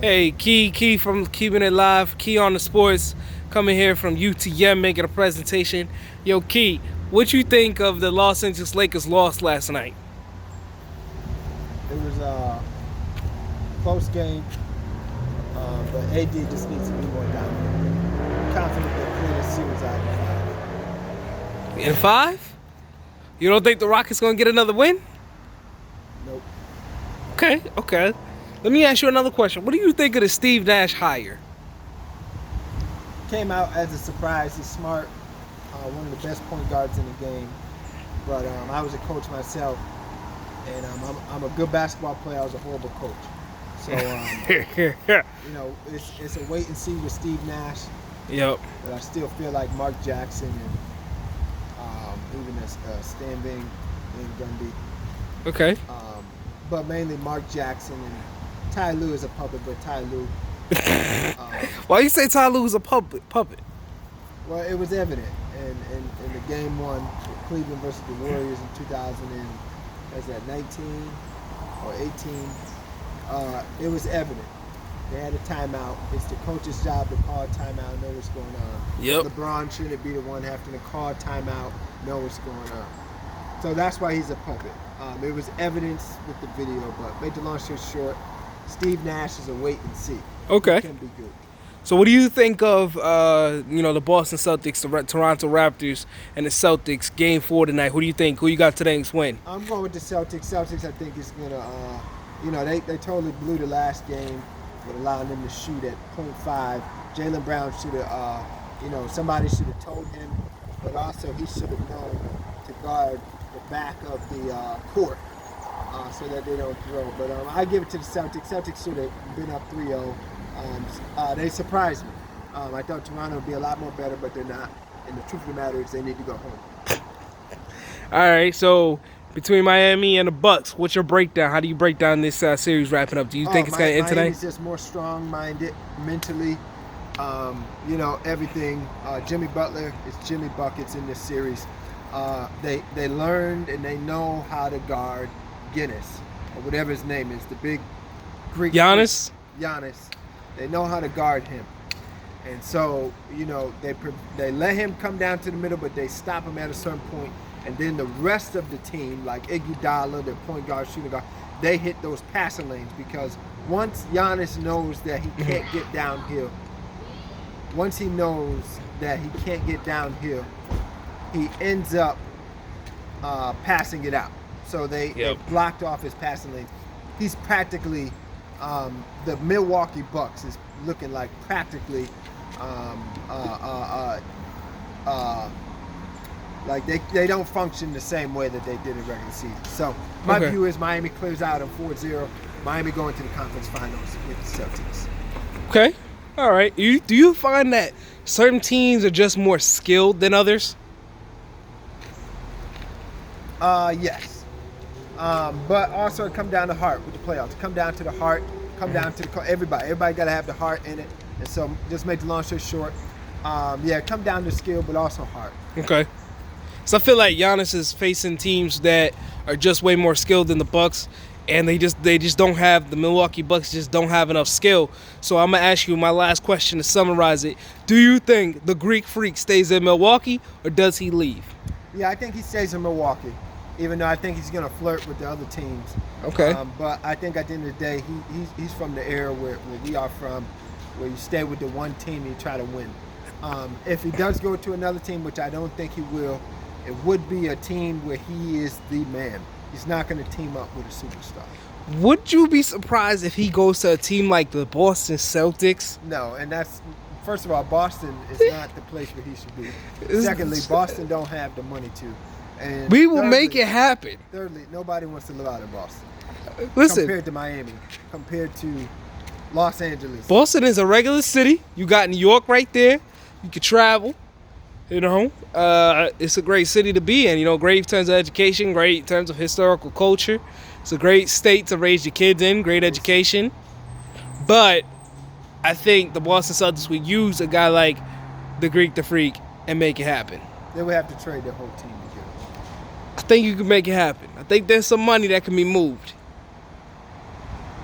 Hey, Key from Keeping It Live. Key on the Sports, coming here from UTM, making a presentation. Yo, Key, what you think of the Los Angeles Lakers loss last night? It was a close game, but AD just needs to be more dominant. I'm confident they pull this series out in 5. In 5? You don't think the Rockets gonna get another win? Nope. Okay. Let me ask you another question. What do you think of the Steve Nash hire? Came out as a surprise. He's smart, one of the best point guards in the game. But I was a coach myself, and I'm a good basketball player. I was a horrible coach. So it's a wait and see with Steve Nash. Yep. But I still feel like Mark Jackson and even Stan Van Gundy. Okay. But mainly Mark Jackson, and Ty Lue is a puppet, but Ty Lue. Why you say Ty Lue was a puppet? Well, it was evident in the game one, Cleveland versus the Warriors in 2019 or 18. It was evident. They had a timeout. It's the coach's job to call a timeout, know what's going on. Yep. LeBron shouldn't be the one having to call a timeout, know what's going on. So that's why he's a puppet. It was evidence with the video, but make the long story short, Steve Nash is a wait and see. Okay. He can be good. So what do you think of the Boston Celtics, the Toronto Raptors, and the Celtics game 4 tonight? Who do you think? Who you got today's win? I'm going with the Celtics. Celtics, I think, is gonna, they totally blew the last game with allowing them to shoot at .5. Jaylen Brown should have, somebody should have told him, but also he should have known to guard the back of the court so that they don't throw. But I give it to the Celtics. Celtics should have been up 3-0. They surprised me. I thought Toronto would be a lot more better, but they're not. And the truth of the matter is they need to go home. All right, so between Miami and the Bucks, what's your breakdown? How do you break down this series wrapping up? Do you think it's going to end today? Miami's just more strong-minded mentally. Everything. Jimmy Butler is Jimmy Buckets in this series. They learned and they know how to guard Guinness, or whatever his name is, the big Greek. Giannis? Giannis. They know how to guard him. And so, they let him come down to the middle, but they stop him at a certain point. And then the rest of the team, like Iguodala, the point guard, shooting guard, they hit those passing lanes, because once Giannis knows that he can't get downhill, he ends up passing it out. So they blocked off his passing lanes. He's practically, the Milwaukee Bucks is looking like practically like they don't function the same way that they did in regular season. So my view is Miami clears out in 4-0. Miami going to the conference finals with the Celtics. Okay. All right. Do you find that certain teams are just more skilled than others? Yes. But also it come down to heart with the playoffs. Come down to the heart. Come down to everybody. Everybody got to have the heart in it. And so just make the long story short. Come down to skill, but also heart. Okay. So I feel like Giannis is facing teams that are just way more skilled than the Bucks, and they just don't have, the Milwaukee Bucks just don't have enough skill. So I'm gonna ask you my last question to summarize it. Do you think the Greek Freak stays in Milwaukee, or does he leave? Yeah, I think he stays in Milwaukee, even though I think he's gonna flirt with the other teams. Okay. But I think at the end of the day, he's from the era where we are from, where you stay with the one team and you try to win. If he does go to another team, which I don't think he will, it would be a team where he is the man. He's not going to team up with a superstar. Would you be surprised if he goes to a team like the Boston Celtics? No, and that's, first of all, Boston is not the place where he should be. Secondly, Boston don't have the money to. And we will make it happen. Thirdly, nobody wants to live out in Boston. Listen, compared to Miami, compared to Los Angeles. Boston is a regular city. You got New York right there. You could travel. It's a great city to be in. Great in terms of education, great in terms of historical culture. It's a great state to raise your kids in, great education. But I think the Boston Celtics would use a guy like the Greek the Freak and make it happen. They would have to trade their whole team together. I think you can make it happen. I think there's some money that can be moved.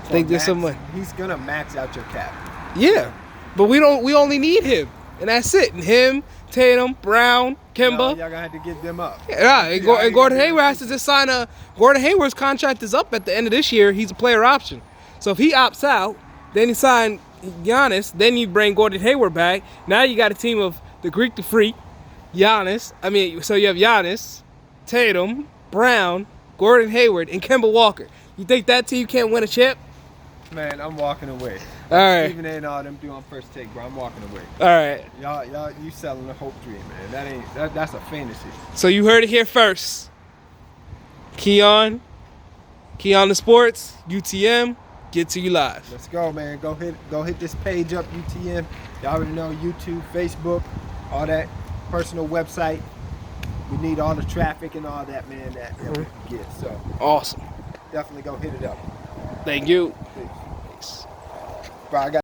think there's some money. He's gonna max out your cap. Yeah, but we only need him, and that's it. And him, Tatum, Brown, Kemba. Y'all gonna have to give them up. Yeah, and Gordon Hayward has to just sign a. Gordon Hayward's contract is up at the end of this year. He's a player option, so if he opts out, then you sign Giannis. Then you bring Gordon Hayward back. Now you got a team of the Greek the Freak, Giannis. So you have Giannis, Tatum, Brown, Gordon Hayward, and Kemba Walker. You think that team can't win a chip? Man, I'm walking away. All right. Stephen A and all them doing first take, bro. I'm walking away. All right. Y'all, you selling a hope dream, man. That's a fantasy. So you heard it here first. Keon the Sports, UTM, get to you live. Let's go, man. Go hit this page up, UTM. Y'all already know YouTube, Facebook, all that personal website. We need all the traffic and all that, man, that we can get. So Awesome. definitely go hit it up. Thank you. Peace. Bro, I got